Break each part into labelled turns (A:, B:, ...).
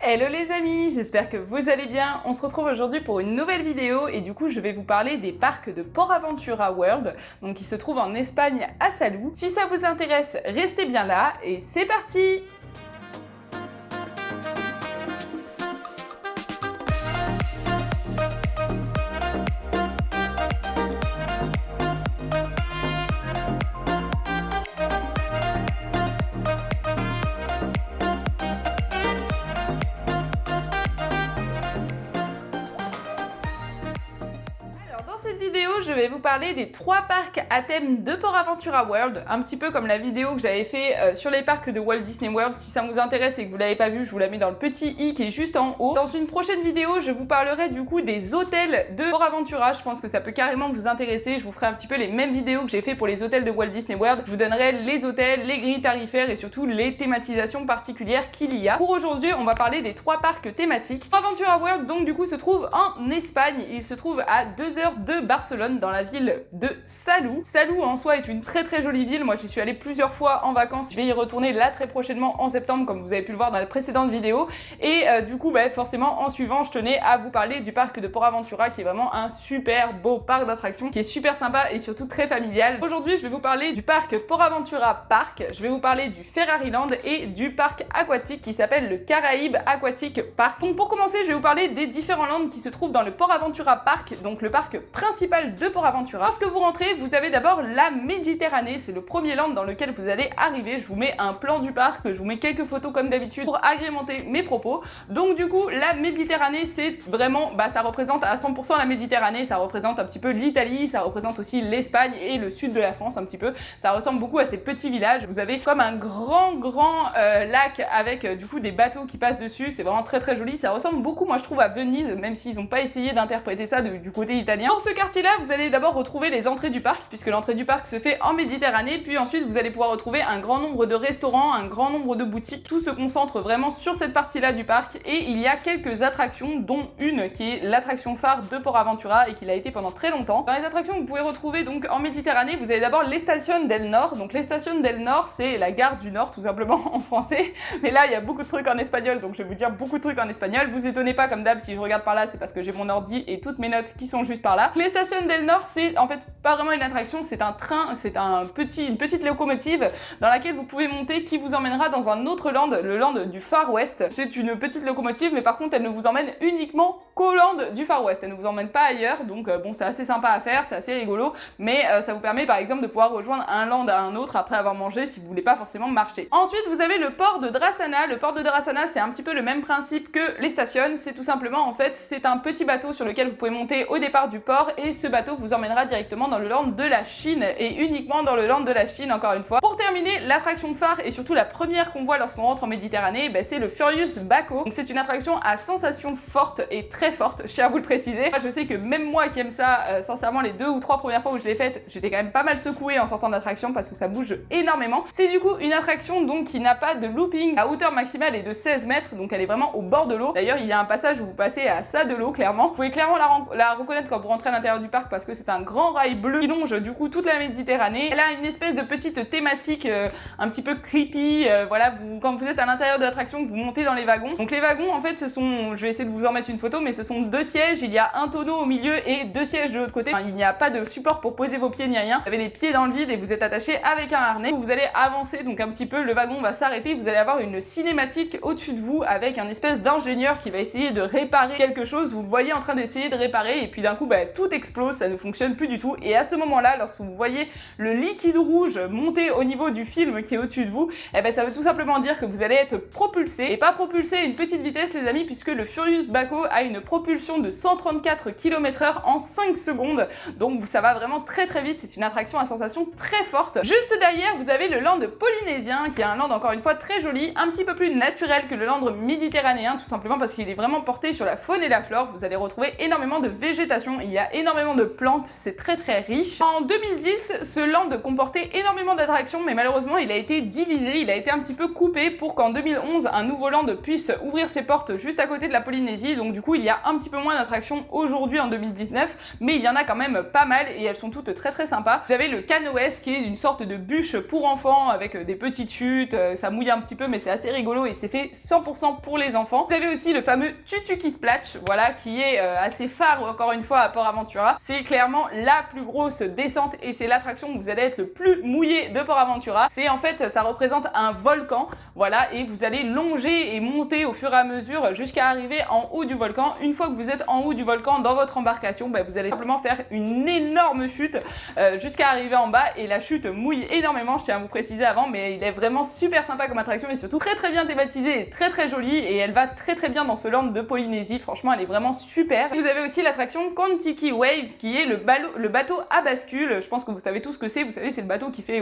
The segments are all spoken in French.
A: Hello les amis, j'espère que vous allez bien. On se retrouve aujourd'hui pour une nouvelle vidéo et du coup je vais vous parler des parcs de PortAventura World, donc qui se trouve en Espagne à Salou. Si ça vous intéresse, restez bien là et c'est parti! Je vais vous parler des 3 parcs à thème de PortAventura World, un petit peu comme la vidéo que j'avais fait sur les parcs de Walt Disney World. Si ça vous intéresse et que vous l'avez pas vu, je vous la mets dans le petit i qui est juste en haut. Dans une prochaine vidéo, je vous parlerai du coup des hôtels de PortAventura. Je pense que ça peut carrément vous intéresser. Je vous ferai un petit peu les mêmes vidéos que j'ai fait pour les hôtels de Walt Disney World. Je vous donnerai les hôtels, les grilles tarifaires et surtout les thématisations particulières qu'il y a. Pour aujourd'hui, on va parler des 3 parcs thématiques. PortAventura World donc du coup se trouve en Espagne. Il se trouve à 2 heures de Barcelone, dans la ville de Salou. Salou en soi est une très jolie ville. Moi j'y suis allée plusieurs fois en vacances. Je vais y retourner là très prochainement en septembre comme vous avez pu le voir dans la précédente vidéo. Et du coup forcément en suivant je tenais à vous parler du parc de PortAventura qui est vraiment un super beau parc d'attractions qui est super sympa et surtout très familial. Aujourd'hui je vais vous parler du parc PortAventura Park. Je vais vous parler du Ferraryland et du parc aquatique qui s'appelle le Caraïbes Aquatic Park. Donc pour commencer je vais vous parler des différents lands qui se trouvent dans le PortAventura Park, donc le parc principal de PortAventura. Lorsque vous rentrez, vous avez d'abord la Méditerranée, c'est le premier land dans lequel vous allez arriver. Je vous mets un plan du parc, je vous mets quelques photos comme d'habitude pour agrémenter mes propos. Donc du coup, la Méditerranée, c'est vraiment, ça représente à 100% la Méditerranée, ça représente un petit peu l'Italie, ça représente aussi l'Espagne et le sud de la France un petit peu. Ça ressemble beaucoup à ces petits villages. Vous avez comme un grand lac avec du coup des bateaux qui passent dessus, c'est vraiment très joli. Ça ressemble beaucoup, moi je trouve, à Venise, même s'ils n'ont pas essayé d'interpréter ça du côté italien. Dans ce quartier-là, vous allez d'abord retrouver les entrées du parc, puisque l'entrée du parc se fait en Méditerranée, puis ensuite vous allez pouvoir retrouver un grand nombre de restaurants, un grand nombre de boutiques. Tout se concentre vraiment sur cette partie-là du parc, et il y a quelques attractions, dont une qui est l'attraction phare de PortAventura et qui l'a été pendant très longtemps. Dans les attractions que vous pouvez retrouver donc en Méditerranée, vous avez d'abord l'Estación del Nord. Donc l'Estación del Nord, c'est la gare du Nord, tout simplement en français, mais là il y a beaucoup de trucs en espagnol, donc je vais vous dire beaucoup de trucs en espagnol. Vous étonnez pas, comme d'hab, si je regarde par là, c'est parce que j'ai mon ordi et toutes mes notes qui sont juste par là. L'Estación del Nord, c'est en fait pas vraiment une attraction, c'est un train, c'est une petite locomotive dans laquelle vous pouvez monter qui vous emmènera dans un autre land, le land du Far West. C'est une petite locomotive, mais par contre elle ne vous emmène uniquement qu'au land du Far West, elle ne vous emmène pas ailleurs, donc bon, c'est assez sympa à faire, c'est assez rigolo, mais ça vous permet par exemple de pouvoir rejoindre un land à un autre après avoir mangé si vous voulez pas forcément marcher. Ensuite vous avez le port de Drassana. Le port de Drassana, c'est un petit peu le même principe que les stations, c'est tout simplement en fait c'est un petit bateau sur lequel vous pouvez monter au départ du port et ce bateau vous emmènera directement dans le land de la Chine et uniquement dans le land de la Chine encore une fois. Pour terminer, l'attraction phare et surtout la première qu'on voit lorsqu'on rentre en Méditerranée, c'est le Furious Baco. Donc c'est une attraction à sensation forte et très forte, je tiens à vous le préciser. Moi, je sais que même moi qui aime ça, sincèrement les 2 ou 3 premières fois où je l'ai faite, j'étais quand même pas mal secouée en sortant d'attraction parce que ça bouge énormément. C'est du coup une attraction donc qui n'a pas de looping. La hauteur maximale est de 16 mètres, donc elle est vraiment au bord de l'eau. D'ailleurs il y a un passage où vous passez à ça de l'eau clairement. Vous pouvez clairement la reconnaître quand vous rentrez à l'intérieur du parc parce que c'est un grand rail bleu qui longe du coup toute la Méditerranée. Elle a une espèce de petite thématique un petit peu creepy, voilà, quand vous êtes à l'intérieur de l'attraction, que vous montez dans les wagons. Donc les wagons en fait ce sont, je vais essayer de vous en mettre une photo, mais ce sont 2 sièges, il y a un tonneau au milieu et 2 sièges de l'autre côté. Enfin, il n'y a pas de support pour poser vos pieds ni rien. Vous avez les pieds dans le vide et vous êtes attaché avec un harnais. Vous allez avancer donc un petit peu, le wagon va s'arrêter, vous allez avoir une cinématique au-dessus de vous avec un espèce d'ingénieur qui va essayer de réparer quelque chose. Vous le voyez en train d'essayer de réparer et puis d'un coup tout explose, ça ne fonctionne plus du tout. Et à ce moment-là, lorsque vous voyez le liquide rouge monter au niveau du film qui est au-dessus de vous, ça veut tout simplement dire que vous allez être propulsé, et pas propulsé à une petite vitesse les amis, puisque le Furious Baco a une propulsion de 134 km/h en 5 secondes, donc ça va vraiment très vite, c'est une attraction à sensation très forte. Juste derrière, vous avez le land polynésien, qui est un land encore une fois très joli, un petit peu plus naturel que le land méditerranéen, tout simplement parce qu'il est vraiment porté sur la faune et la flore. Vous allez retrouver énormément de végétation, il y a énormément de plantes, c'est très riche. En 2010, ce land comportait énormément d'attractions, mais malheureusement il a été divisé, il a été un petit peu coupé pour qu'en 2011 un nouveau land puisse ouvrir ses portes juste à côté de la Polynésie. Donc du coup il y a un petit peu moins d'attractions aujourd'hui en 2019, mais il y en a quand même pas mal et elles sont toutes très sympas. Vous avez le Canoës qui est une sorte de bûche pour enfants avec des petites chutes, ça mouille un petit peu mais c'est assez rigolo et c'est fait 100% pour les enfants. Vous avez aussi le fameux Tutuki Splash, voilà, qui est assez phare encore une fois à Port Aventura. C'est clairement la plus grosse descente et c'est l'attraction où vous allez être le plus mouillé de Port Aventura. C'est en fait, ça représente un volcan, voilà, et vous allez longer et monter au fur et à mesure jusqu'à arriver en haut du volcan. Une fois que vous êtes en haut du volcan dans votre embarcation, vous allez simplement faire une énorme chute jusqu'à arriver en bas et la chute mouille énormément, je tiens à vous préciser avant, mais il est vraiment super sympa comme attraction et surtout très bien thématisée et très jolie et elle va très bien dans ce land de Polynésie. Franchement, elle est vraiment super. Vous avez aussi l'attraction Kontiki Waves qui est le bateau à bascule. Je pense que vous savez tous ce que c'est. Vous savez, c'est le bateau qui fait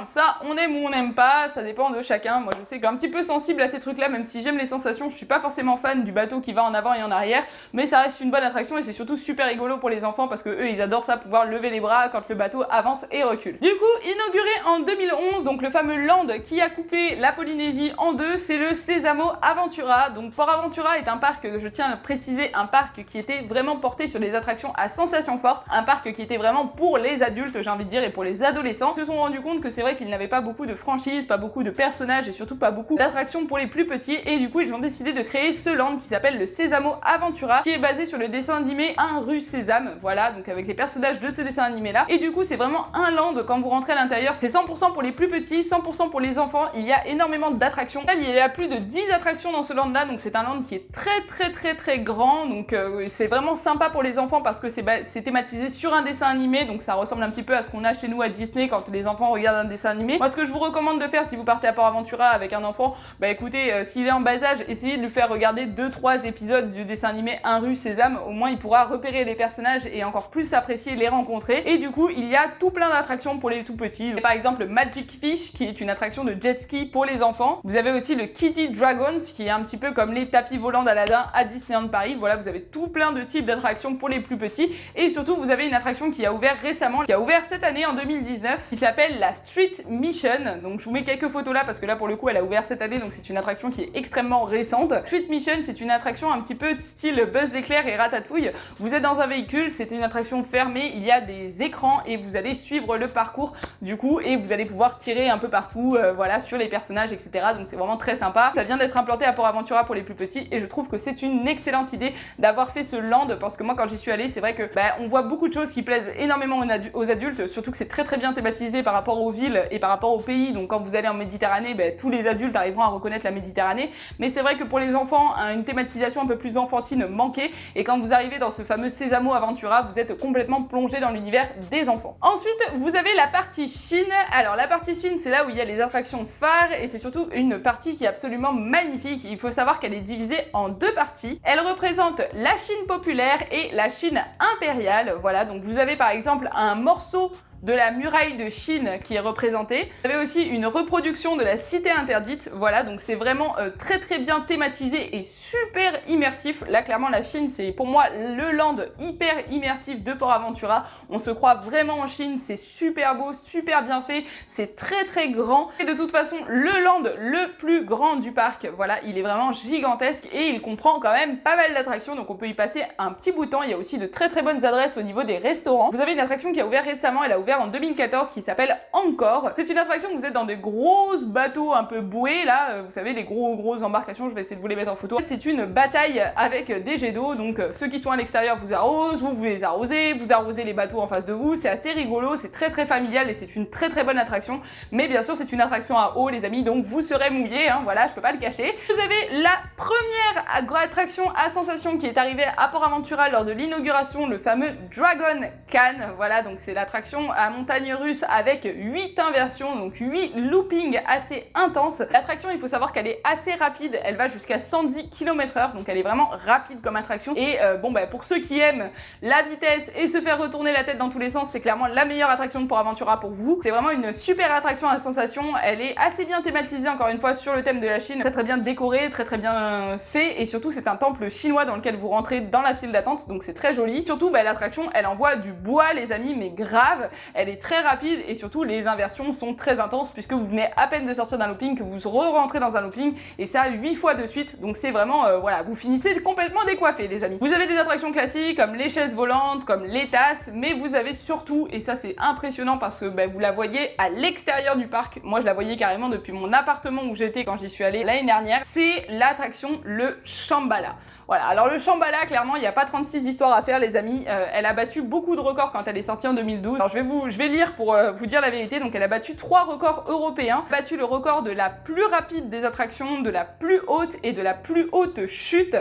A: ça, on aime ou on n'aime pas, ça dépend de chacun. Moi, je sais qu'un petit peu sensible à ces trucs-là, même si j'aime les sensations, je suis pas forcément fan du bateau qui va en avant et en arrière, mais ça reste une bonne attraction et c'est surtout super rigolo pour les enfants parce que eux, ils adorent ça, pouvoir lever les bras quand le bateau avance et recule. Du coup, inauguré en 2011, donc le fameux land qui a coupé la Polynésie en deux, c'est le Sésamo Aventura. Donc Port Aventura est un parc, je tiens à le préciser, un parc qui était vraiment porté sur des attractions à sensations fortes, un parc qui était vraiment pour les adultes, j'ai envie de dire, et pour les adolescents. Ils se sont rendus compte que c'est vrai qu'ils n'avaient pas beaucoup de franchises, pas beaucoup de personnages et surtout pas beaucoup d'attractions pour les plus petits et du coup ils ont décidé de créer ce land qui s'appelle le Sésamo Aventura qui est basé sur le dessin animé Un rue Sésame, voilà, donc avec les personnages de ce dessin animé là et du coup c'est vraiment un land. Quand vous rentrez à l'intérieur, c'est 100% pour les plus petits, 100% pour les enfants, il y a énormément d'attractions. Il y a plus de 10 attractions dans ce land là, donc c'est un land qui est très grand, donc c'est vraiment sympa pour les enfants parce que c'est thématisé sur un dessin animé, donc ça ressemble un petit peu à ce qu'on a chez nous à Disney quand les enfants regardent un dessin animé. Moi ce que je vous recommande de faire si vous partez à Port Aventura avec un enfant, écoutez, s'il est en bas âge, essayez de lui faire regarder 2-3 épisodes du dessin animé Un rue Sésame, au moins il pourra repérer les personnages et encore plus apprécier les rencontrer. Et du coup il y a tout plein d'attractions pour les tout petits. Par exemple le Magic Fish qui est une attraction de jet ski pour les enfants. Vous avez aussi le Kitty Dragons qui est un petit peu comme les tapis volants d'Aladin à Disneyland Paris. Voilà, vous avez tout plein de types d'attractions pour les plus petits et surtout vous avez une attraction qui a ouvert récemment, qui a ouvert cette année en 2019, qui s'appelle la Street Mission. Donc je vous mets quelques photos là parce que là pour le coup elle a ouvert cette année, donc c'est une attraction qui est extrêmement récente. Street Mission, c'est une attraction un petit peu style Buzz l'éclair et Ratatouille. Vous êtes dans un véhicule, c'est une attraction fermée, il y a des écrans et vous allez suivre le parcours du coup et vous allez pouvoir tirer un peu partout, voilà, sur les personnages, etc. Donc c'est vraiment très sympa. Ça vient d'être implanté à Port Aventura pour les plus petits et je trouve que c'est une excellente idée d'avoir fait ce land parce que moi quand j'y suis allée, c'est vrai que on voit beaucoup de choses qui plaisent énormément aux adultes, surtout que c'est très bien thématisé par rapport aux villes et par rapport au pays. Donc quand vous allez en Méditerranée, tous les adultes arriveront à reconnaître la Méditerranée, mais c'est vrai que pour les enfants, une thématisation un peu plus enfantine manquait et quand vous arrivez dans ce fameux Sésamo Aventura, vous êtes complètement plongé dans l'univers des enfants. Ensuite, vous avez la partie Chine. Alors la partie Chine, c'est là où il y a les attractions phares et c'est surtout une partie qui est absolument magnifique. Il faut savoir qu'elle est divisée en deux parties. Elle représente la Chine populaire et la Chine impériale. Voilà, donc vous avez par exemple un morceau de la muraille de Chine qui est représentée. Vous avez aussi une reproduction de la cité interdite, voilà, donc c'est vraiment très bien thématisé et super immersif. Là clairement la Chine c'est pour moi le land hyper immersif de Port Aventura. On se croit vraiment en Chine, c'est super beau, super bien fait, c'est très grand et de toute façon le land le plus grand du parc, voilà, il est vraiment gigantesque et il comprend quand même pas mal d'attractions, donc on peut y passer un petit bout de temps. Il y a aussi de très bonnes adresses au niveau des restaurants. Vous avez une attraction qui a ouvert récemment, elle a ouvert en 2014 qui s'appelle Encore. C'est une attraction où vous êtes dans des grosses bateaux un peu boués là, vous savez, des grosses embarcations, je vais essayer de vous les mettre en photo. C'est une bataille avec des jets d'eau, donc ceux qui sont à l'extérieur vous arrosent, vous les arrosez, vous arrosez les bateaux en face de vous, c'est assez rigolo, c'est très familial et c'est une très bonne attraction, mais bien sûr c'est une attraction à eau les amis, donc vous serez mouillés, hein, voilà, je peux pas le cacher. Vous avez la première attraction à sensation qui est arrivée à Port Aventura lors de l'inauguration, le fameux Dragon Can, voilà, donc c'est l'attraction à montagne russe avec 8 inversions, donc 8 loopings assez intenses. L'attraction, il faut savoir qu'elle est assez rapide, elle va jusqu'à 110 km/h, donc elle est vraiment rapide comme attraction. Et bon bah pour ceux qui aiment la vitesse et se faire retourner la tête dans tous les sens, c'est clairement la meilleure attraction de Port Aventura pour vous. C'est vraiment une super attraction à sensation, elle est assez bien thématisée encore une fois sur le thème de la Chine, très bien décorée, très bien fait, et surtout c'est un temple chinois dans lequel vous rentrez dans la file d'attente, donc c'est très joli. Surtout bah, l'attraction elle envoie du bois les amis, mais grave, elle est très rapide et surtout les inversions sont très intenses puisque vous venez à peine de sortir d'un looping que vous re-rentrez dans un looping, et ça 8 fois de suite, donc c'est vraiment voilà, vous finissez complètement décoiffé les amis. Vous avez des attractions classiques comme les chaises volantes, comme les tasses, mais vous avez surtout, et ça c'est impressionnant parce que bah, vous la voyez à l'extérieur du parc, moi je la voyais carrément depuis mon appartement où j'étais quand j'y suis allée l'année dernière, c'est l'attraction le Shambhala. Voilà, alors le Shambhala, clairement, il n'y a pas 36 histoires à faire les amis, elle a battu beaucoup de records quand elle est sortie en 2012. Alors je vais lire pour vous dire la vérité, donc elle a battu 3 records européens, battu le record de la plus rapide des attractions, de la plus haute et de la plus haute chute,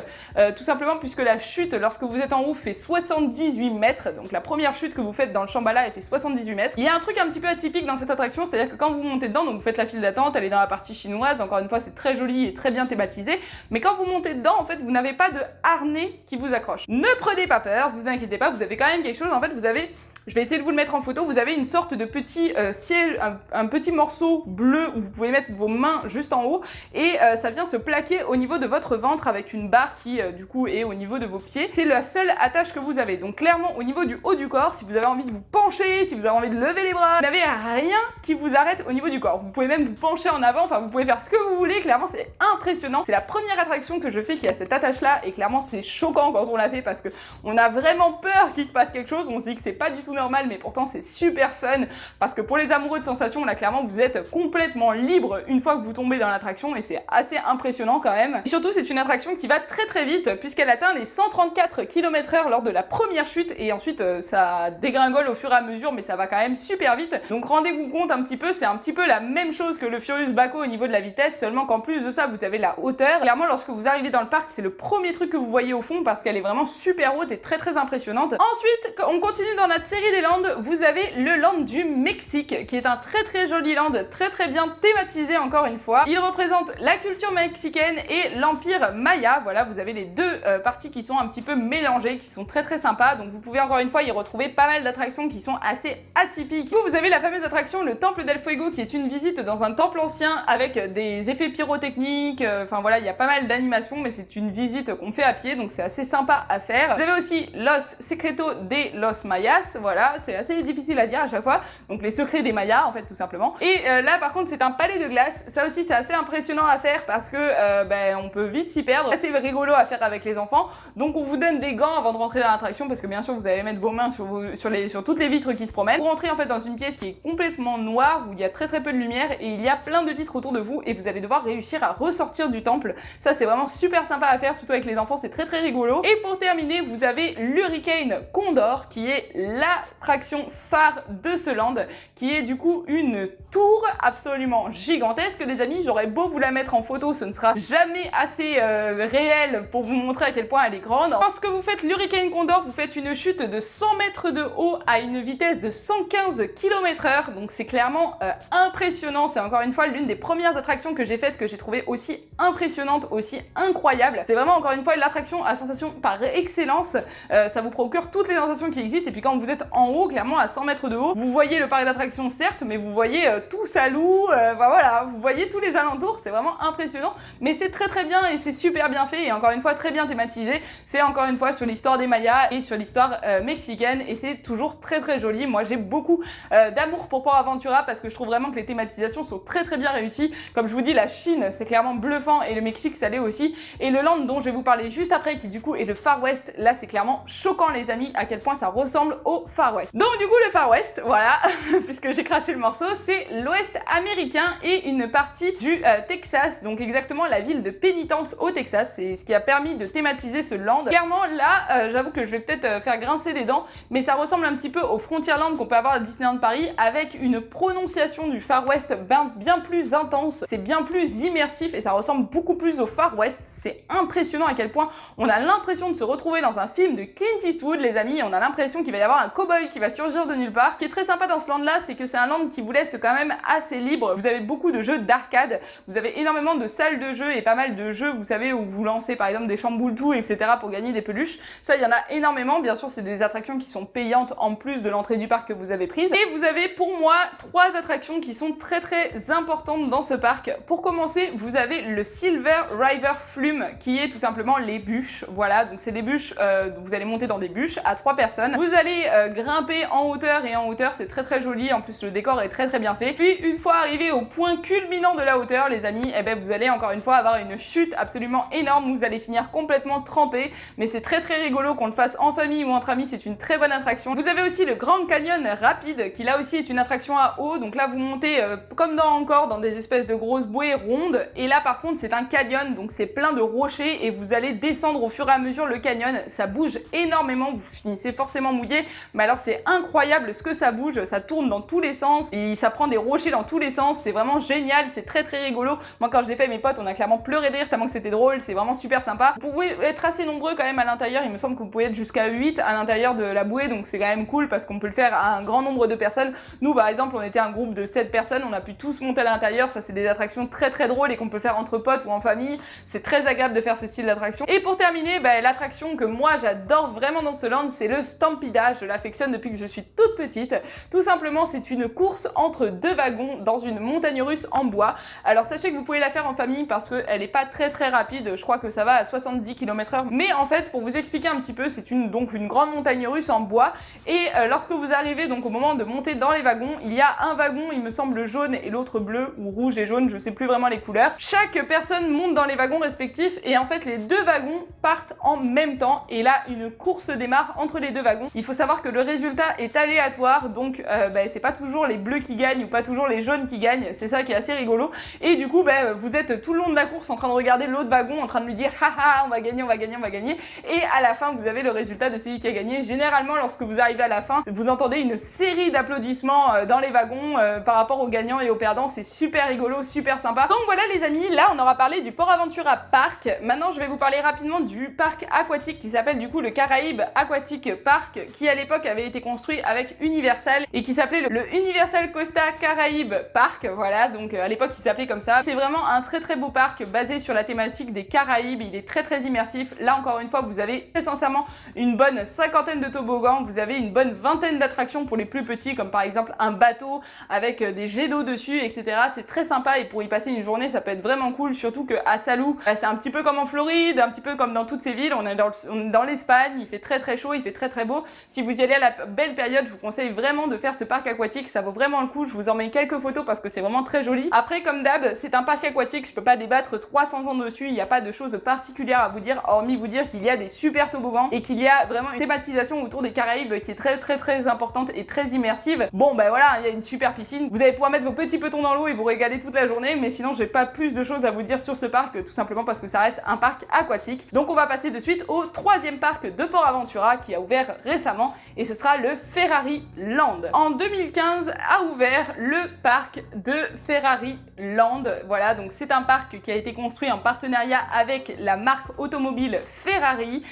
A: tout simplement puisque la chute, lorsque vous êtes en haut, fait 78 mètres, donc la première chute que vous faites dans le Shambhala, elle fait 78 mètres. Il y a un truc un petit peu atypique dans cette attraction, c'est-à-dire que quand vous montez dedans, donc vous faites la file d'attente, elle est dans la partie chinoise, encore une fois c'est très joli et très bien thématisé, mais quand vous montez dedans, en fait, vous n'avez pas de harnais qui vous accroche. Ne prenez pas peur, vous inquiétez pas, vous avez quand même quelque chose, en fait vous avez, je vais essayer de vous le mettre en photo, vous avez une sorte de petit siège, un petit morceau bleu où vous pouvez mettre vos mains juste en haut, et ça vient se plaquer au niveau de votre ventre avec une barre qui du coup est au niveau de vos pieds. C'est la seule attache que vous avez, donc clairement au niveau du haut du corps, si vous avez envie de vous pencher, si vous avez envie de lever les bras, vous n'avez rien qui vous arrête au niveau du corps. Vous pouvez même vous pencher en avant, enfin vous pouvez faire ce que vous voulez, clairement c'est impressionnant. C'est la première attraction que je fais qui a cette attache là, et clairement c'est choquant quand on la fait parce que on a vraiment peur qu'il se passe quelque chose, on se dit que c'est pas du tout normal, mais pourtant c'est super fun parce que pour les amoureux de sensations, là clairement vous êtes complètement libre une fois que vous tombez dans l'attraction, et c'est assez impressionnant quand même. Et surtout c'est une attraction qui va très vite puisqu'elle atteint les 134 km/h lors de la première chute, et ensuite ça dégringole au fur et à mesure, mais ça va quand même super vite. Donc rendez-vous compte un petit peu, c'est un petit peu la même chose que le Furious Baco au niveau de la vitesse, seulement qu'en plus de ça vous avez la hauteur. Clairement lorsque vous arrivez dans le parc, c'est le premier truc que vous voyez au fond parce qu'elle est vraiment super haute et très impressionnante. Ensuite, on continue dans notre série des lands, vous avez le land du Mexique qui est un très joli land, très bien thématisé encore une fois. Il représente la culture mexicaine et l'empire Maya. Voilà, vous avez les deux parties qui sont un petit peu mélangées, qui sont très sympas, donc vous pouvez encore une fois y retrouver pas mal d'attractions qui sont assez atypiques. Vous avez la fameuse attraction le Temple del Fuego qui est une visite dans un temple ancien avec des effets pyrotechniques, enfin voilà, il y a pas mal d'animations, mais c'est une visite qu'on fait à pied, donc c'est assez sympa à faire. Vous avez aussi Los Secretos de los Mayas, voilà, c'est assez difficile à dire à chaque fois, donc les secrets des Mayas en fait tout simplement. Et là par contre c'est un palais de glace, ça aussi c'est assez impressionnant à faire parce que ben, on peut vite s'y perdre, c'est rigolo à faire avec les enfants, donc on vous donne des gants avant de rentrer dans l'attraction parce que bien sûr vous allez mettre vos mains sur toutes les vitres qui se promènent. Vous rentrez en fait dans une pièce qui est complètement noire où il y a très peu de lumière et il y a plein de vitres autour de vous et vous allez devoir réussir à ressortir du temple. Ça c'est vraiment super sympa à faire, surtout avec les enfants, c'est très rigolo. Et pour terminer vous avez l'Hurricane Condor qui est l'attraction phare de ce land, qui est du coup une tour absolument gigantesque les amis. J'aurais beau vous la mettre en photo, ce ne sera jamais assez réel pour vous montrer à quel point elle est grande. Lorsque vous faites l'Hurricane Condor, vous faites une chute de 100 mètres de haut à une vitesse de 115 km/h, donc c'est clairement impressionnant. C'est encore une fois l'une des premières attractions que j'ai faites que j'ai trouvé aussi impressionnante, aussi incroyable. C'est vraiment encore une fois l'attraction à sensation par excellence, ça vous procure toutes les sensations qui existent, et puis quand vous êtes en haut, clairement à 100 mètres de haut, vous voyez le parc d'attractions certes, mais vous voyez tout Salou, enfin voilà, vous voyez tous les alentours, c'est vraiment impressionnant, mais c'est très bien et c'est super bien fait, et encore une fois très bien thématisé. C'est encore une fois sur l'histoire des Mayas et sur l'histoire mexicaine, et c'est toujours très joli. Moi j'ai beaucoup d'amour pour Port Aventura parce que je trouve vraiment que les thématisations sont très bien réussies. Comme je vous dis, la Chine c'est clairement bluffant et le Mexique ça l'est aussi, et le land dont je vais vous parler juste après qui du coup est le Far West, là c'est clairement choquant les amis à quel point ça ressemble au Far West. Donc du coup le Far West, voilà, puisque j'ai craché le morceau, c'est l'Ouest américain et une partie du Texas, donc exactement la ville de Pénitence au Texas. C'est ce qui a permis de thématiser ce land. Clairement là, j'avoue que je vais peut-être faire grincer des dents, mais ça ressemble un petit peu au Frontierland qu'on peut avoir à Disneyland Paris, avec une prononciation du Far West bien plus intense, c'est bien plus immersif et ça ressemble beaucoup plus au Far West. C'est impressionnant à quel point on a l'impression de se retrouver dans un film de Clint Eastwood les amis, on a l'impression qu'il va y avoir un cow-boy qui va surgir de nulle part. Ce qui est très sympa dans ce land là, c'est que c'est un land qui vous laisse quand même assez libre. Vous avez beaucoup de jeux d'arcade, vous avez énormément de salles de jeux et pas mal de jeux, vous savez, où vous lancez par exemple des chamboule-tout, etc. pour gagner des peluches. Ça, il y en a énormément. Bien sûr, c'est des attractions qui sont payantes en plus de l'entrée du parc que vous avez prise. Et vous avez pour moi 3 attractions qui sont très importantes dans ce parc. Pour commencer, vous avez le Silver River Flume qui est tout simplement les bûches. Voilà, donc c'est des bûches, vous allez monter dans des bûches à 3 personnes. Vous allez grimper en hauteur et en hauteur, c'est très joli. En plus, le décor est très bien fait. Puis, une fois arrivé au point culminant de la hauteur, les amis, eh ben, vous allez encore une fois avoir une chute absolument énorme. Vous allez finir complètement trempé, mais c'est très rigolo qu'on le fasse en famille ou entre amis. C'est une très bonne attraction. Vous avez aussi le Grand Canyon rapide qui là aussi est une attraction à eau. Donc là, vous montez comme dans des espèces de grosses bouées rondes. Et là, par contre, c'est un canyon, donc c'est plein de rochers et vous allez descendre au fur et à mesure le canyon. Ça bouge énormément, vous finissez forcément mouillé, mais alors c'est incroyable ce que ça bouge, ça tourne dans tous les sens et ça prend des rochers dans tous les sens. C'est vraiment génial, c'est très rigolo. Moi, quand je l'ai fait, mes potes, on a clairement pleuré de rire tellement que c'était drôle. C'est vraiment super sympa. Vous pouvez être assez nombreux quand même à l'intérieur. Il me semble que vous pouvez être jusqu'à 8 à l'intérieur de la bouée, donc c'est quand même cool parce qu'on peut le faire à un grand nombre de personnes. Nous, par exemple, on était un groupe de 7 personnes, on a pu tous monter à l'intérieur. Ça, c'est des attractions très drôles et qu'on peut faire entre potes ou en famille. C'est très agréable de faire ce style d'attraction. Et pour terminer, l'attraction que moi j'adore vraiment dans ce land, c'est le Stampida. Je l'affectionne depuis que je suis toute petite. Tout simplement, c'est une course entre 2 wagons dans une montagne russe en bois. Alors sachez que vous pouvez la faire en famille parce qu'elle n'est pas très rapide. Je crois que ça va à 70 km/h. Mais en fait, pour vous expliquer un petit peu, c'est donc une grande montagne russe en bois. Et lorsque vous arrivez donc au moment de monter dans les wagons, il y a un wagon, il me semble jaune et l'autre bleu ou rouge et jaune, je sais plus vraiment les couleurs. Chaque personne monte dans les wagons respectifs et en fait les 2 wagons partent en même temps et là une course démarre entre les 2 wagons. Il faut savoir que le résultat est aléatoire, donc c'est pas toujours les bleus qui gagnent ou pas toujours les jaunes qui gagnent. C'est ça qui est assez rigolo. Et du coup, vous êtes tout le long de la course en train de regarder l'autre wagon, en train de lui dire haha, on va gagner. Et à la fin, vous avez le résultat de celui qui a gagné. Généralement, lorsque vous arrivez à la fin, vous entendez une série d'applaudissements dans les wagons par rapport aux gagnants et aux perdants. C'est super rigolo, super sympa. Donc voilà les amis, là on aura parlé du Port Aventura Park. Maintenant, je vais vous parler rapidement du parc aquatique qui s'appelle du coup le Caraïbes Aquatic Park, qui à l'époque avait été construit avec Universal et qui s'appelait le Universal Costa Caraïbes Park. Voilà, donc à l'époque il s'appelait comme ça. C'est vraiment un très beau parc basé sur la thématique des Caraïbes. Il est très immersif. Là encore une fois, vous avez très sincèrement une bonne 50aine de toboggans. Vous avez une bonne 20aine d'attractions pour les plus petits, comme par exemple un bateau avec des jets d'eau dessus, etc. C'est très sympa et pour y passer une journée, ça peut être vraiment cool. Surtout qu'à Salou, c'est un petit peu comme en Floride, un petit peu comme dans toutes ces villes. On est dans l'Espagne, il fait très chaud, il fait très beau. Si vous y allez à la belle période, je vous conseille vraiment de faire ce parc aquatique. Ça vaut vraiment le coup. Je vous en mets quelques photos parce que c'est vraiment très joli. Après, comme d'hab, c'est un parc aquatique. Je peux pas débattre 300 ans dessus. Il n'y a pas de choses particulières à vous dire, hormis vous dire qu'il y a des super toboggans et qu'il y a vraiment une thématisation autour des Caraïbes qui est très importante et très immersive. Bon, voilà, il y a une super piscine. Vous allez pouvoir mettre vos petits petons dans l'eau et vous régaler toute la journée. Mais sinon, j'ai pas plus de choses à vous dire sur ce parc, tout simplement parce que ça reste un parc aquatique. Donc, on va passer de suite au 3e parc de Port Aventura qui a ouvert récemment et ce sera le Ferrari Land. En 2015 a ouvert le parc de Ferrari Land. Voilà, donc c'est un parc qui a été construit en partenariat avec la marque automobile Ferrari,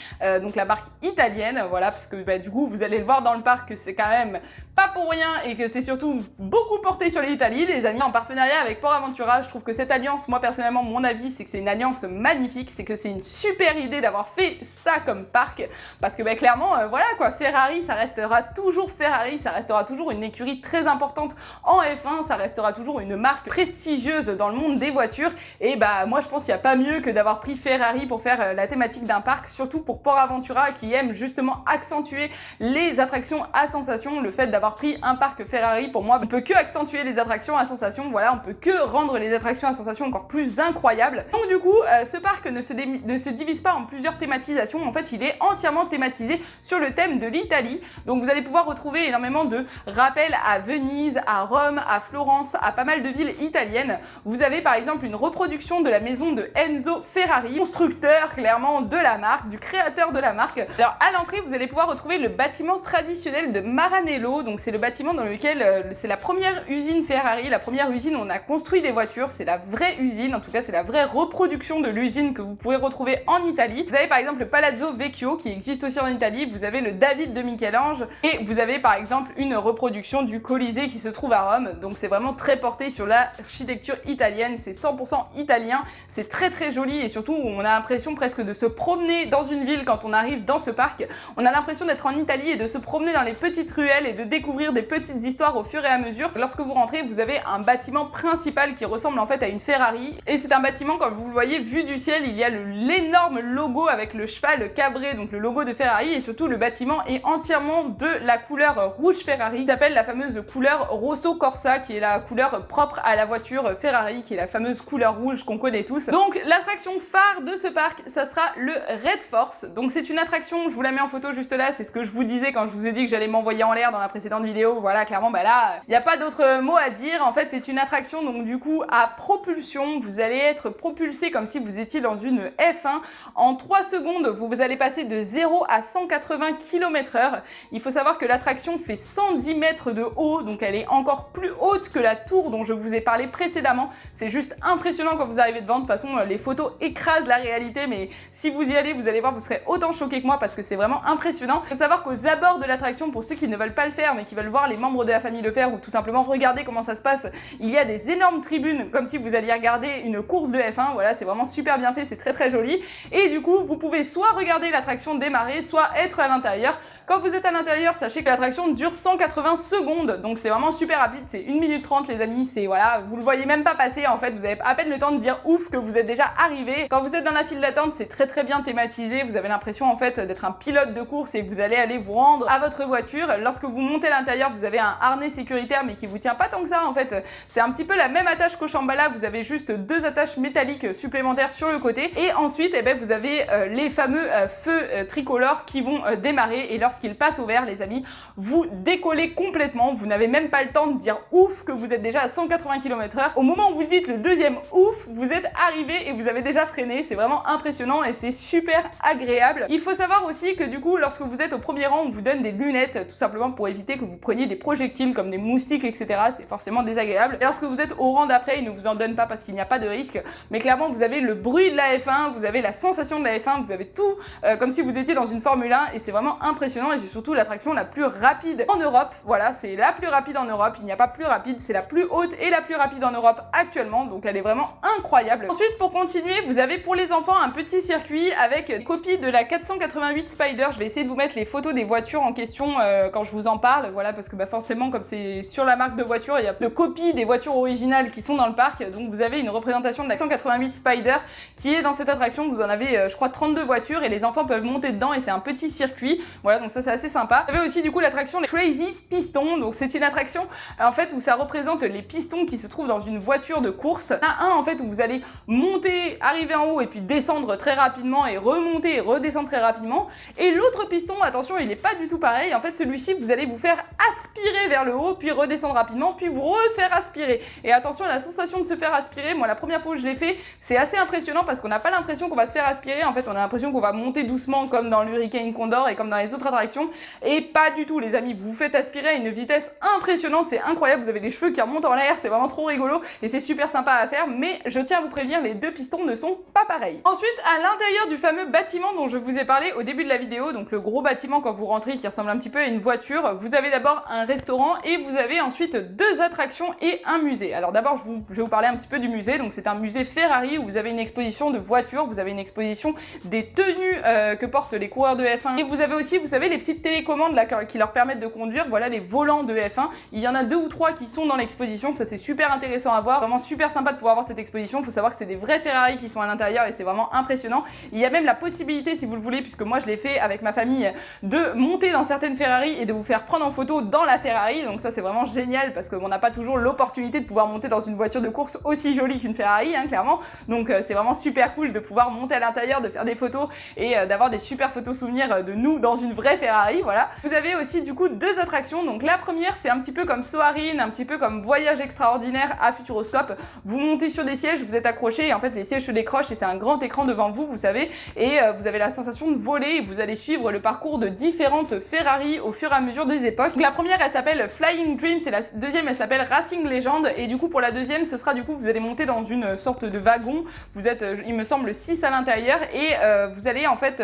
A: donc la marque italienne, voilà, parce que du coup vous allez le voir dans le parc que c'est quand même pas pour rien et que c'est surtout beaucoup porté sur l'Italie, les amis. En partenariat avec Port Aventura, je trouve que cette alliance, moi personnellement, mon avis, c'est que c'est une alliance magnifique, c'est que c'est une super idée d'avoir fait ça comme parc, parce que clairement, voilà quoi, Ferrari, ça restera toujours Ferrari, ça restera toujours une écurie très importante en F1, ça restera toujours une marque prestigieuse dans le monde des voitures, et moi je pense qu'il n'y a pas mieux que d'avoir pris Ferrari pour faire la thématique d'un parc, surtout pour Port Aventura qui aime justement accentuer les attractions à sensation. Le fait d'avoir pris un parc Ferrari, pour moi, on peut que accentuer les attractions à sensation, voilà, on peut que rendre les attractions à sensation encore plus incroyables. Donc du coup, ce parc ne se divise pas en plusieurs thématisations, en fait il est entièrement thématisé sur le thème de l'Italie. Donc vous allez pouvoir retrouver énormément de rappels à Venise, à Rome, à Florence, à pas mal de villes italiennes. Vous avez par exemple une reproduction de la maison de Enzo Ferrari, constructeur clairement de la marque, du créateur de la marque. Alors à l'entrée, vous allez pouvoir retrouver le bâtiment traditionnel de Maranello. Donc c'est le bâtiment dans lequel c'est la première usine Ferrari, la première usine où on a construit des voitures. C'est la vraie usine, en tout cas c'est la vraie reproduction de l'usine que vous pourrez retrouver en Italie. Vous avez par exemple le Palazzo Vecchio qui existe aussi en Italie. Vous avez le David de Michel-Ange lounge. Et vous avez par exemple une reproduction du Colisée qui se trouve à Rome, donc c'est vraiment très porté sur l'architecture italienne, c'est 100% italien, c'est très très joli et surtout on a l'impression presque de se promener dans une ville quand on arrive dans ce parc. On a l'impression d'être en Italie et de se promener dans les petites ruelles et de découvrir des petites histoires au fur et à mesure. Lorsque vous rentrez, vous avez un bâtiment principal qui ressemble en fait à une Ferrari et c'est un bâtiment, comme vous le voyez, vu du ciel, il y a l'énorme logo avec le cheval cabré, donc le logo de Ferrari, et surtout le bâtiment est entièrement de la couleur rouge Ferrari, qui s'appelle la fameuse couleur Rosso Corsa, qui est la couleur propre à la voiture Ferrari, qui est la fameuse couleur rouge qu'on connaît tous. Donc l'attraction phare de ce parc, ça sera le Red Force. Donc c'est une attraction, je vous la mets en photo juste là, c'est ce que je vous disais quand je vous ai dit que j'allais m'envoyer en l'air dans la précédente vidéo. Voilà, clairement, bah là, il n'y a pas d'autre mot à dire. En fait, c'est une attraction donc du coup à propulsion. Vous allez être propulsé comme si vous étiez dans une F1. En 3 secondes, vous allez passer de 0 à 180 km/h. Il faut savoir que l'attraction fait 110 mètres de haut, donc elle est encore plus haute que la tour dont je vous ai parlé précédemment. C'est juste impressionnant quand vous arrivez devant. De toute façon, les photos écrasent la réalité, mais si vous y allez, vous allez voir, vous serez autant choqués que moi parce que c'est vraiment impressionnant. Il faut savoir qu'aux abords de l'attraction, pour ceux qui ne veulent pas le faire, mais qui veulent voir les membres de la famille le faire ou tout simplement regarder comment ça se passe, il y a des énormes tribunes, comme si vous alliez regarder une course de F1. Voilà, c'est vraiment super bien fait, c'est très très joli. Et du coup, vous pouvez soit regarder l'attraction démarrer, soit être à l'intérieur. Quand vous êtes à l'intérieur, sachez que l'attraction dure 180 secondes, donc c'est vraiment super rapide, c'est 1 minute 30 les amis, c'est voilà, vous le voyez même pas passer en fait, vous avez à peine le temps de dire ouf que vous êtes déjà arrivé. Quand vous êtes dans la file d'attente, c'est très très bien thématisé, vous avez l'impression en fait d'être un pilote de course et que vous allez aller vous rendre à votre voiture. Lorsque vous montez à l'intérieur, vous avez un harnais sécuritaire mais qui vous tient pas tant que ça en fait, c'est un petit peu la même attache qu'au Shambhala, vous avez juste 2 attaches métalliques supplémentaires sur le côté et ensuite eh ben, vous avez les fameux feux tricolores qui vont démarrer et lorsqu'ils passent au vert les amis, vous décollez complètement, vous n'avez même pas le temps de dire ouf que vous êtes déjà à 180 km/h. Au moment où vous dites le deuxième ouf, vous êtes arrivé et vous avez déjà freiné, c'est vraiment impressionnant et c'est super agréable. Il faut savoir aussi que du coup lorsque vous êtes au premier rang, on vous donne des lunettes tout simplement pour éviter que vous preniez des projectiles comme des moustiques etc, c'est forcément désagréable. Et lorsque vous êtes au rang d'après, ils ne vous en donnent pas parce qu'il n'y a pas de risque, mais clairement vous avez le bruit de la F1, vous avez la sensation de la F1, vous avez tout comme si vous étiez dans une Formule 1 et c'est vraiment impressionnant et c'est surtout l'attraction la plus rapide en Europe. Voilà, c'est la plus rapide en Europe, il n'y a pas plus rapide, c'est la plus haute et la plus rapide en Europe actuellement, donc elle est vraiment incroyable. Ensuite, pour continuer, vous avez pour les enfants un petit circuit avec une copie de la 488 Spider. Je vais essayer de vous mettre les photos des voitures en question quand je vous en parle, voilà, parce que bah, forcément, comme c'est sur la marque de voiture, il y a de copies des voitures originales qui sont dans le parc, donc vous avez une représentation de la 488 Spider qui est dans cette attraction. Vous en avez, je crois, 32 voitures et les enfants peuvent monter dedans et c'est un petit circuit, voilà, donc ça c'est assez sympa. Vous avez aussi du coup l'attraction les Crazy Pistons, donc c'est une attraction en fait où ça représente les pistons qui se trouvent dans une voiture de course. Il y en a un en fait où vous allez monter, arriver en haut et puis descendre très rapidement et remonter et redescendre très rapidement. Et l'autre piston, attention, il n'est pas du tout pareil. En fait, celui-ci, vous allez vous faire aspirer vers le haut, puis redescendre rapidement, puis vous refaire aspirer. Et attention à la sensation de se faire aspirer. Moi, la première fois où je l'ai fait, c'est assez impressionnant parce qu'on n'a pas l'impression qu'on va se faire aspirer. En fait, on a l'impression qu'on va monter doucement comme dans l'Hurricane Condor et comme dans les autres attractions. Et pas du tout, les amis. Vous vous faites aspirer à une vitesse impressionnante. C'est incroyable. Vous avez les cheveux qui remontent en l'air. C'est vraiment trop rigolo et c'est super sympa à faire. Mais je tiens à vous prévenir, les deux pistons ne sont pas pareils. Ensuite, à l'intérieur du fameux bâtiment dont je vous ai parlé au début de la vidéo, donc le gros bâtiment quand vous rentrez qui ressemble un petit peu à une voiture, vous avez d'abord un restaurant et vous avez ensuite 2 attractions et un musée. Alors d'abord, je vais vous parler un petit peu du musée. Donc c'est un musée Ferrari où vous avez une exposition de voitures, vous avez une exposition des tenues que portent les coureurs de F1 et vous avez aussi, vous savez, les petites télécommandes là qui leur permettent de conduire, voilà les volants de F1. Il y en a 2 ou 3 qui sont dans l'exposition, ça c'est super intéressant à voir, vraiment super sympa de pouvoir voir cette exposition. Il faut savoir que c'est des vrais Ferrari qui sont à l'intérieur et c'est vraiment impressionnant. Il y a même la possibilité, si vous le voulez, puisque moi je l'ai fait avec ma famille, de monter dans certaines Ferrari et de vous faire prendre en photo dans la Ferrari. Donc ça c'est vraiment génial parce qu'on n'a pas toujours l'opportunité de pouvoir monter dans une voiture de course aussi jolie qu'une Ferrari, hein, clairement. Donc c'est vraiment super cool de pouvoir monter à l'intérieur, de faire des photos et d'avoir des super photos souvenirs de nous dans une vraie Ferrari, voilà. Vous avez aussi du coup 2 attractions. Donc la première c'est un petit peu comme Soarin', un petit peu comme Voyage extraordinaire à Futuroscope. Vous montez sur des sièges, vous êtes accroché et en fait les sièges se décrochent et c'est un grand écran devant vous, vous savez, et vous avez la sensation de voler et vous allez suivre le parcours de différentes Ferrari au fur et à mesure des époques. Donc la première elle s'appelle Flying Dreams et la deuxième elle s'appelle Racing Legend et du coup pour la deuxième ce sera du coup vous allez monter dans une sorte de wagon, vous êtes il me semble 6 à l'intérieur et vous allez en fait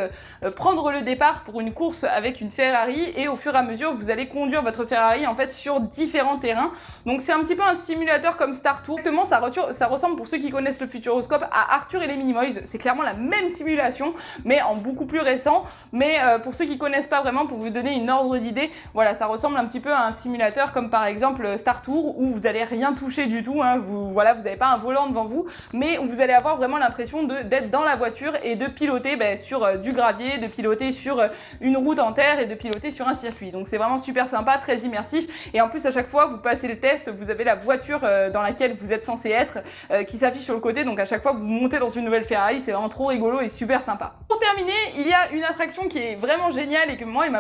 A: prendre le départ pour une course avec une Ferrari Ferrari et au fur et à mesure vous allez conduire votre Ferrari en fait sur différents terrains. Donc c'est un petit peu un simulateur comme Star Tour. Exactement, ça ressemble pour ceux qui connaissent le Futuroscope à Arthur et les Minimoys. C'est clairement la même simulation mais en beaucoup plus récent. Mais pour ceux qui connaissent pas vraiment, pour vous donner une ordre d'idée, voilà, ça ressemble un petit peu à un simulateur comme par exemple Star Tour où vous allez rien toucher du tout, hein. Vous n'avez pas un volant devant vous, mais où vous allez avoir vraiment l'impression d'être dans la voiture et de piloter sur du gravier, de piloter sur une route en terre et de piloter sur un circuit. Donc c'est vraiment super sympa, très immersif. Et en plus à chaque fois vous passez le test, vous avez la voiture dans laquelle vous êtes censé être qui s'affiche sur le côté. Donc à chaque fois que vous montez dans une nouvelle Ferrari, c'est vraiment trop rigolo et super sympa. Pour terminer, il y a une attraction qui est vraiment géniale et que moi elle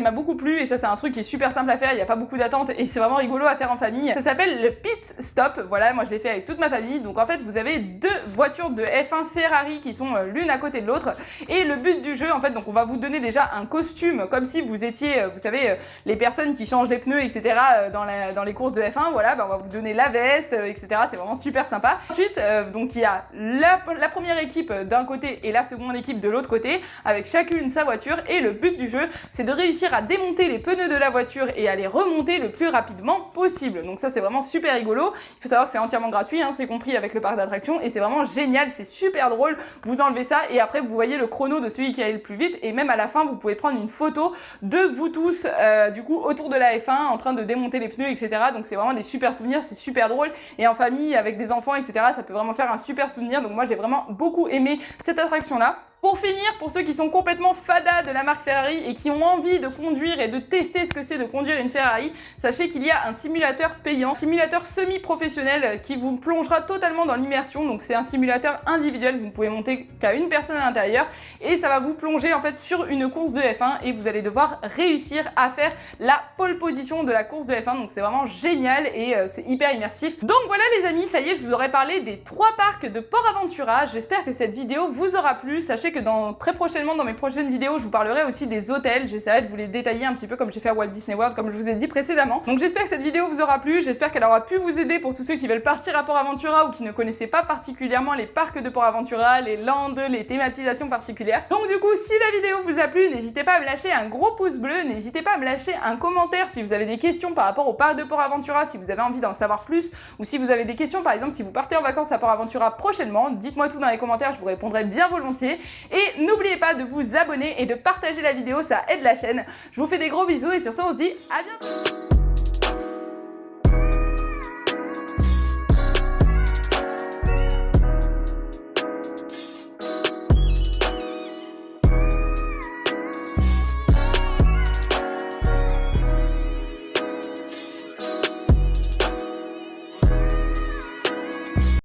A: m'a beaucoup plu, et ça c'est un truc qui est super simple à faire, il n'y a pas beaucoup d'attente et c'est vraiment rigolo à faire en famille. Ça s'appelle le Pit Stop. Voilà, moi je l'ai fait avec toute ma famille. Donc en fait vous avez deux voitures de F1 Ferrari qui sont l'une à côté de l'autre, et le but du jeu en fait, donc on va vous donner déjà un costume comme si vous étiez, vous savez, les personnes qui changent les pneus etc dans les courses de F1, voilà, on va vous donner la veste etc, c'est vraiment super sympa. Ensuite donc il y a la première équipe d'un côté et la seconde équipe de l'autre côté avec chacune sa voiture, et le but du jeu c'est de réussir à démonter les pneus de la voiture et à les remonter le plus rapidement possible. Donc ça c'est vraiment super rigolo. Il faut savoir que c'est entièrement gratuit, hein, c'est compris avec le parc d'attractions, et c'est vraiment génial, c'est super drôle. Vous enlevez ça et après vous voyez le chrono de celui qui allait le plus vite, et même à la fin vous pouvez prendre une photo de vous tous du coup autour de la F1 en train de démonter les pneus etc. Donc c'est vraiment des super souvenirs, c'est super drôle, et en famille avec des enfants etc, ça peut vraiment faire un super souvenir. Donc moi j'ai vraiment beaucoup aimé cette attraction là. Pour finir, pour ceux qui sont complètement fadas de la marque Ferrari et qui ont envie de conduire et de tester ce que c'est de conduire une Ferrari, sachez qu'il y a un simulateur payant, simulateur semi-professionnel qui vous plongera totalement dans l'immersion. Donc c'est un simulateur individuel, vous ne pouvez monter qu'à une personne à l'intérieur, et ça va vous plonger en fait sur une course de F1 et vous allez devoir réussir à faire la pole position de la course de F1. Donc c'est vraiment génial et c'est hyper immersif. Donc voilà les amis, ça y est, je vous aurais parlé des 3 parcs de Port Aventura. J'espère que cette vidéo vous aura plu. Sachez que très prochainement dans mes prochaines vidéos je vous parlerai aussi des hôtels, j'essaierai de vous les détailler un petit peu comme j'ai fait à Walt Disney World comme je vous ai dit précédemment. Donc j'espère que cette vidéo vous aura plu, j'espère qu'elle aura pu vous aider pour tous ceux qui veulent partir à Port Aventura ou qui ne connaissaient pas particulièrement les parcs de Port Aventura, les landes, les thématisations particulières. Donc du coup si la vidéo vous a plu, n'hésitez pas à me lâcher un gros pouce bleu, n'hésitez pas à me lâcher un commentaire si vous avez des questions par rapport au parc de Port Aventura, si vous avez envie d'en savoir plus, ou si vous avez des questions par exemple si vous partez en vacances à Port Aventura prochainement, dites-moi tout dans les commentaires, je vous répondrai bien volontiers. Et n'oubliez pas de vous abonner et de partager la vidéo, ça aide la chaîne. Je vous fais des gros bisous et sur ce on se dit à bientôt.